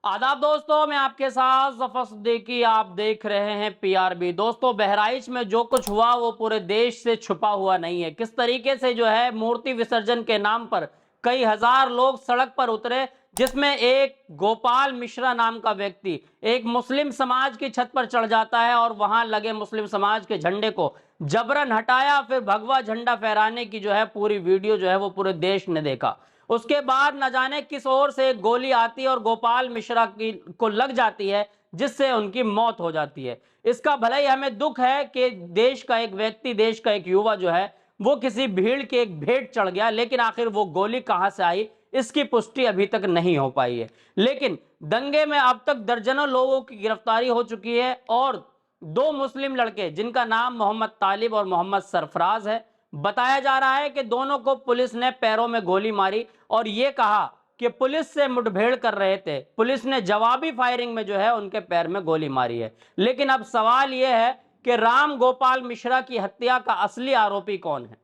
आदाब दोस्तों, मैं आपके साथ ज़फ़र सिद्दीकी। आप देख रहे हैं पीआरबी। दोस्तों, बहराइच में जो कुछ हुआ वो पूरे देश से छुपा हुआ नहीं है। किस तरीके से जो है मूर्ति विसर्जन के नाम पर कई हजार लोग सड़क पर उतरे, जिसमें एक गोपाल मिश्रा नाम का व्यक्ति एक मुस्लिम समाज की छत पर चढ़ जाता है और वहां लगे मुस्लिम समाज के झंडे को जबरन हटाया, फिर भगवा झंडा फहराने की जो है पूरी वीडियो जो है वो पूरे देश ने देखा। उसके बाद न जाने किस ओर से एक गोली आती है और गोपाल मिश्रा की को लग जाती है, जिससे उनकी मौत हो जाती है। इसका भले ही हमें दुख है कि देश का एक व्यक्ति, देश का एक युवा जो है वो किसी भीड़ के एक भेंट चढ़ गया, लेकिन आखिर वो गोली कहां से आई इसकी पुष्टि अभी तक नहीं हो पाई है। लेकिन दंगे में अब तक दर्जनों लोगों की गिरफ्तारी हो चुकी है और दो मुस्लिम लड़के जिनका नाम मोहम्मद तालिब और मोहम्मद सरफराज है, बताया जा रहा है कि दोनों को पुलिस ने पैरों में गोली मारी और ये कहा कि पुलिस से मुठभेड़ कर रहे थे। पुलिस ने जवाबी फायरिंग में जो है उनके पैर में गोली मारी है। लेकिन अब सवाल यह है कि राम गोपाल मिश्रा की हत्या का असली आरोपी कौन है।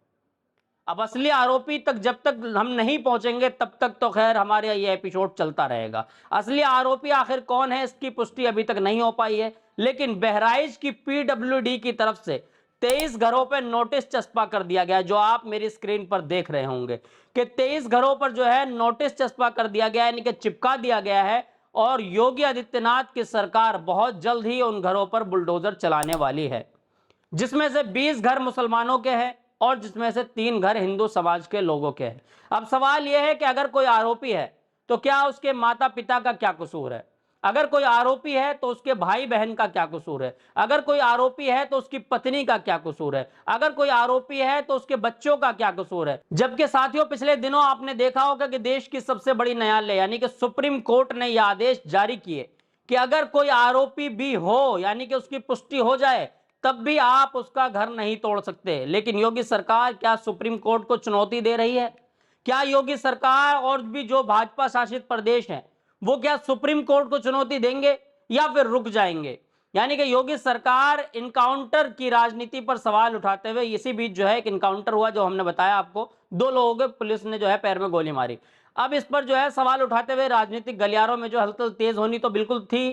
अब असली आरोपी तक जब तक हम नहीं पहुंचेंगे तब तक तो खैर हमारे ये एपिसोड चलता रहेगा। असली आरोपी आखिर कौन है इसकी पुष्टि अभी तक नहीं हो पाई है। लेकिन बहराइच की पीडब्ल्यूडी की तरफ से 23 घरों पर नोटिस चस्पा कर दिया गया, जो आप मेरी स्क्रीन पर देख रहे होंगे कि 23 घरों पर जो है नोटिस चस्पा कर दिया गया, यानी कि चिपका दिया गया है। और योगी आदित्यनाथ की सरकार बहुत जल्द ही उन घरों पर बुलडोजर चलाने वाली है, जिसमें से 20 घर मुसलमानों के हैं और जिसमें से 3 घर हिंदू समाज के लोगों के हैं। अब सवाल यह है कि अगर कोई आरोपी है तो क्या उसके माता पिता का क्या कसूर है? अगर कोई आरोपी है तो उसके भाई बहन का क्या कसूर है? अगर कोई आरोपी है तो उसकी पत्नी का क्या कसूर है? अगर कोई आरोपी है तो उसके बच्चों का क्या कसूर है? जबकि साथियों, पिछले दिनों आपने देखा होगा कि देश की सबसे बड़ी न्यायालय यानी कि सुप्रीम कोर्ट ने यह आदेश जारी किए कि अगर कोई आरोपी भी हो, यानी कि उसकी पुष्टि हो जाए, तब भी आप उसका घर नहीं तोड़ सकते। लेकिन योगी सरकार क्या सुप्रीम कोर्ट को चुनौती दे रही है? क्या योगी सरकार और भी जो भाजपा शासित प्रदेश हैं वो क्या सुप्रीम कोर्ट को चुनौती देंगे या फिर रुक जाएंगे? यानी कि योगी सरकार इनकाउंटर की राजनीति पर सवाल उठाते हुए, इसी बीच जो है एक इनकाउंटर हुआ जो हमने बताया आपको, 2 लोगों के पुलिस ने जो है पैर में गोली मारी। अब इस पर जो है सवाल उठाते हुए राजनीतिक गलियारों में जो हलचल तेज होनी तो बिल्कुल थी।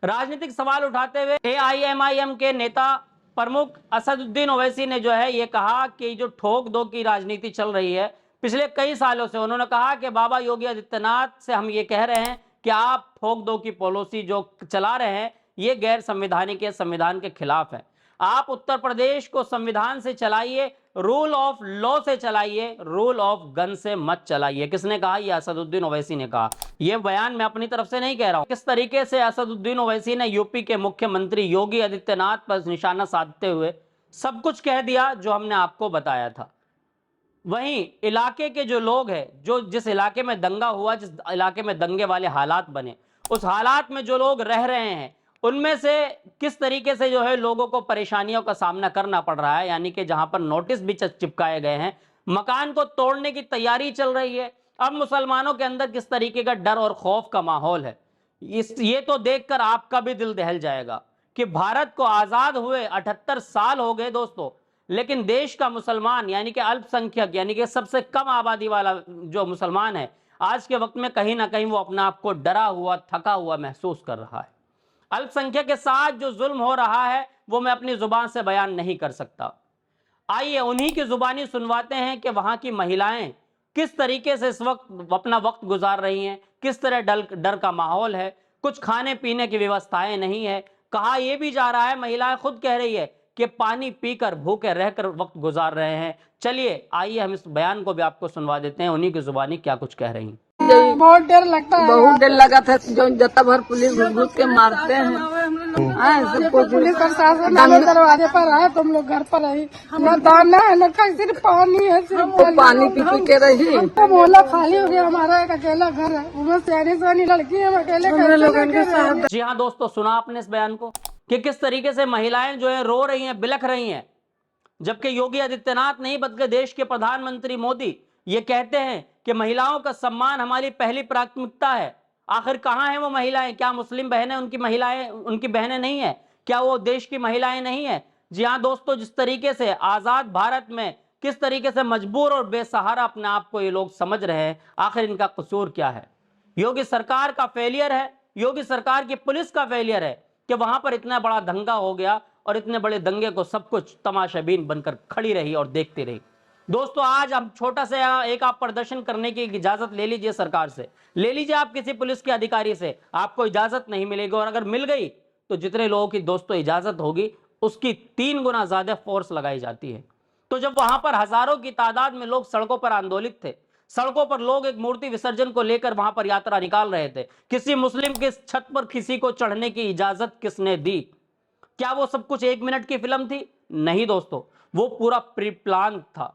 राजनीतिक सवाल उठाते हुए एआईएमआईएम के नेता प्रमुख असदुद्दीन ओवैसी ने जो है ये कहा कि जो ठोक दो की राजनीति चल रही है पिछले कई सालों से, उन्होंने कहा कि बाबा योगी आदित्यनाथ से हम ये कह रहे हैं कि आप ठोक दो की पॉलिसी जो चला रहे हैं ये गैर संवैधानिक है, संविधान के खिलाफ है। आप उत्तर प्रदेश को संविधान से चलाइए, रूल ऑफ लॉ से चलाइए, रूल ऑफ गन से मत चलाइए। किसने कहा? ये असदुद्दीन ओवैसी ने कहा। यह बयान मैं अपनी तरफ से नहीं कह रहा हूं। किस तरीके से असदुद्दीन ओवैसी ने यूपी के मुख्यमंत्री योगी आदित्यनाथ पर निशाना साधते हुए सब कुछ कह दिया जो हमने आपको बताया था। वहीं इलाके के जो लोग हैं, जो जिस इलाके में दंगा हुआ, जिस इलाके में दंगे वाले हालात बने, उस हालात में जो लोग रह रहे हैं उनमें से किस तरीके से जो है लोगों को परेशानियों का सामना करना पड़ रहा है, यानी कि जहां पर नोटिस भी चिपकाए गए हैं, मकान को तोड़ने की तैयारी चल रही है। अब मुसलमानों के अंदर किस तरीके का डर और खौफ का माहौल है, ये तो देखकर आपका भी दिल दहल जाएगा कि भारत को आजाद हुए 78 साल हो गए दोस्तों, लेकिन देश का मुसलमान यानी कि अल्पसंख्यक, यानी कि सबसे कम आबादी वाला जो मुसलमान है, आज के वक्त में कहीं ना कहीं वो अपने आप को डरा हुआ, थका हुआ महसूस कर रहा है। अल्पसंख्यक के साथ जो जुल्म हो रहा है वो मैं अपनी जुबान से बयान नहीं कर सकता। आइए उन्हीं की जुबानी सुनवाते हैं कि वहां की महिलाएं किस तरीके से इस वक्त अपना वक्त गुजार रही हैं, किस तरह डर का माहौल है, कुछ खाने पीने की व्यवस्थाएं नहीं है। कहा यह भी जा रहा है, महिलाएं खुद कह रही है कि पानी पीकर भूखे रहकर वक्त गुजार रहे हैं। चलिए आइए हम इस बयान को भी आपको सुनवा देते हैं, उन्हीं की जुबानी क्या कुछ कह रही हैं। बहुत डर लगता है, बहुत डर लगा था। जो जत्ता भर पुलिस घुस घुस के मारते हैं, सबको पुलिस प्रशासन दरवाजे पर आए, तुम लोग घर पर रही, न दाना है न कहीं, सिर्फ पानी है, सिर्फ पानी पी पी के रही। तो मोहल्ला खाली हो गया, हमारा एक अकेला घर है, उसमें सियानी लड़की है, हम अकेले लोगों के साथ। जी हाँ दोस्तों, सुना आपने इस बयान को कि किस तरीके से महिलाएं जो है रो रही हैं, बिलख रही हैं, जबकि योगी आदित्यनाथ नहीं बल्कि देश के प्रधानमंत्री मोदी ये कहते हैं कि महिलाओं का सम्मान हमारी पहली प्राथमिकता है। आखिर कहां हैं वो महिलाएं? क्या मुस्लिम बहनें उनकी महिलाएं, उनकी बहनें नहीं है? क्या वो देश की महिलाएं नहीं है? जी हाँ दोस्तों, जिस तरीके से आजाद भारत में किस तरीके से मजबूर और बेसहारा अपने आप को ये लोग समझ रहे हैं, आखिर इनका कसूर क्या है? योगी सरकार का फेलियर है योगी सरकार की पुलिस का फेलियर है कि वहां पर इतना बड़ा दंगा हो गया और इतने बड़े दंगे को सब कुछ तमाशाबीन बनकर खड़ी रही और देखती रही। दोस्तों आज हम छोटा सा एक आप प्रदर्शन करने की इजाजत ले लीजिए सरकार से, ले लीजिए आप किसी पुलिस के अधिकारी से, आपको इजाजत नहीं मिलेगी। और अगर मिल गई तो जितने लोगों की दोस्तों इजाजत होगी उसकी 3 गुना ज्यादा फोर्स लगाई जाती है। तो जब वहां पर हजारों की तादाद में लोग सड़कों पर आंदोलित थे, सड़कों पर लोग एक मूर्ति विसर्जन को लेकर वहां पर यात्रा निकाल रहे थे, किसी मुस्लिम के छत पर किसी को चढ़ने की इजाजत किसने दी? क्या वो सब कुछ 1 मिनट की फिल्म थी? नहीं दोस्तों, वो पूरा प्री प्लान था।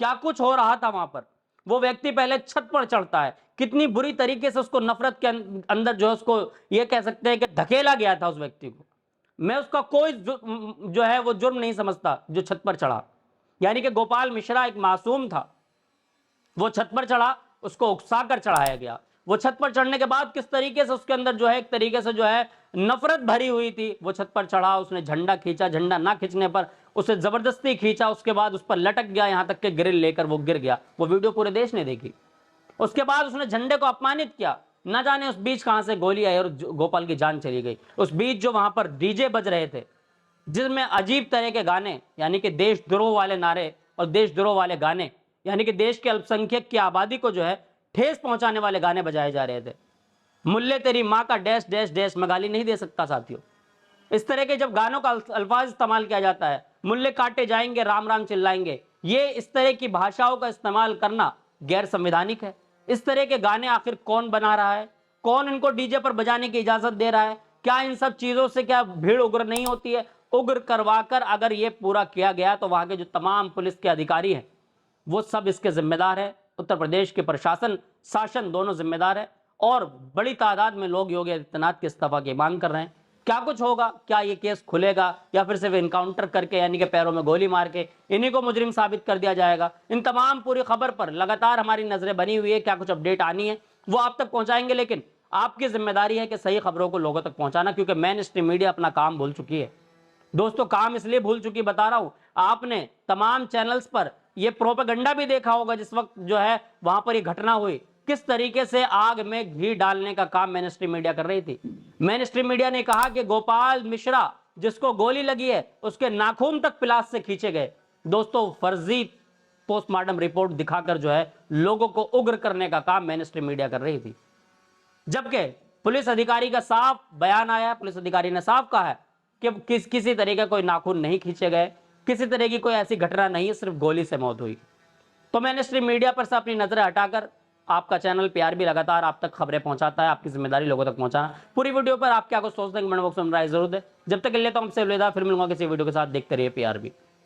क्या कुछ हो रहा था वहां पर? वो व्यक्ति पहले छत पर चढ़ता है, कितनी बुरी तरीके से उसको नफरत के अंदर जो है उसको ये कह सकते हैं कि धकेला गया था उस व्यक्ति को। मैं उसका कोई जो है वो जुर्म नहीं समझता जो छत पर चढ़ा। यानी कि गोपाल मिश्रा एक मासूम था, वो छत पर चढ़ा, उसको उकसाकर चढ़ाया गया। वो छत पर चढ़ने के बाद किस तरीके से उसके अंदर जो है एक तरीके से जो है नफरत भरी हुई थी। वो छत पर चढ़ा, उसने झंडा खींचा, झंडा ना खींचने पर उसे जबरदस्ती खींचा, उसके बाद उस पर लटक गया, यहां तक कि ग्रिल लेकर वो गिर गया। वो वीडियो पूरे देश ने देखी। उसके बाद उसने झंडे को अपमानित किया, न जाने उस बीच कहां से गोली आई और गोपाल की जान चली गई। उस बीच जो वहां पर डीजे बज रहे थे जिसमें अजीब तरह के गाने यानी कि देशद्रोह वाले नारे और देशद्रोह वाले गाने, यानी कि देश के अल्पसंख्यक की आबादी को जो है ठेस पहुंचाने वाले गाने बजाए जा रहे थे। मुल्ले तेरी माँ का डैश डैश डैश, मैं गाली नहीं दे सकता साथियों। इस तरह के जब गानों का अल्फाज इस्तेमाल किया जाता है, मुल्ले काटे जाएंगे राम राम चिल्लाएंगे, ये इस तरह की भाषाओं का इस्तेमाल करना गैर संवैधानिक है। इस तरह के गाने आखिर कौन बना रहा है? कौन इनको डीजे पर बजाने की इजाजत दे रहा है? क्या इन सब चीजों से क्या भीड़ उग्र नहीं होती है? उग्र करवाकर अगर ये पूरा किया गया तो वहां के जो तमाम पुलिस के अधिकारी हैं वो सब इसके जिम्मेदार है। उत्तर प्रदेश के प्रशासन शासन दोनों जिम्मेदार है और बड़ी तादाद में लोग योगी आदित्यनाथ के इस्तीफा की मांग कर रहे हैं। क्या कुछ होगा? क्या ये केस खुलेगा या फिर सिर्फ इनकाउंटर करके यानी कि पैरों में गोली मार के इन्हीं को मुजरिम साबित कर दिया जाएगा? इन तमाम पूरी खबर पर लगातार हमारी नजरें बनी हुई है। क्या कुछ अपडेट आनी है वो आप तक पहुंचाएंगे, लेकिन आपकी जिम्मेदारी है कि सही खबरों को लोगों तक पहुंचाना, क्योंकि मेन स्ट्रीम मीडिया अपना काम भूल चुकी है। दोस्तों काम इसलिए भूल चुकी बता रहा हूं, आपने तमाम चैनल्स पर यह प्रोपेगेंडा भी देखा होगा जिस वक्त जो है वहां पर यह घटना हुई, किस तरीके से आग में घी डालने का काम मेन स्ट्रीम मीडिया कर रही थी। मेन स्ट्रीम मीडिया ने कहा कि गोपाल मिश्रा जिसको गोली लगी है उसके नाखून तक पिलास से खींचे गए। दोस्तों फर्जी पोस्टमार्टम रिपोर्ट दिखाकर जो है लोगों को उग्र करने का काम मेन स्ट्रीम मीडिया कर रही थी, जबकि पुलिस अधिकारी का साफ बयान आया। पुलिस अधिकारी ने साफ कहा है कि किसी तरह का कोई नाखून नहीं खींचे गए, किसी तरह की कोई ऐसी घटना नहीं है, सिर्फ गोली से मौत हुई। तो मेन स्ट्रीम मीडिया पर से अपनी नजरें हटाकर आपका चैनल पीआरबी लगातार आप तक खबरें पहुंचाता है, आपकी जिम्मेदारी लोगों तक पहुंचाना। पूरी वीडियो पर आप क्या कुछ सोचते हैं कमेंट बॉक्स में राय जरूर दें। जब तक के लिए तो हमसे अलविदा, फिर मिलूंगा किसी वीडियो के साथ। देखते रहिए पीआरबी।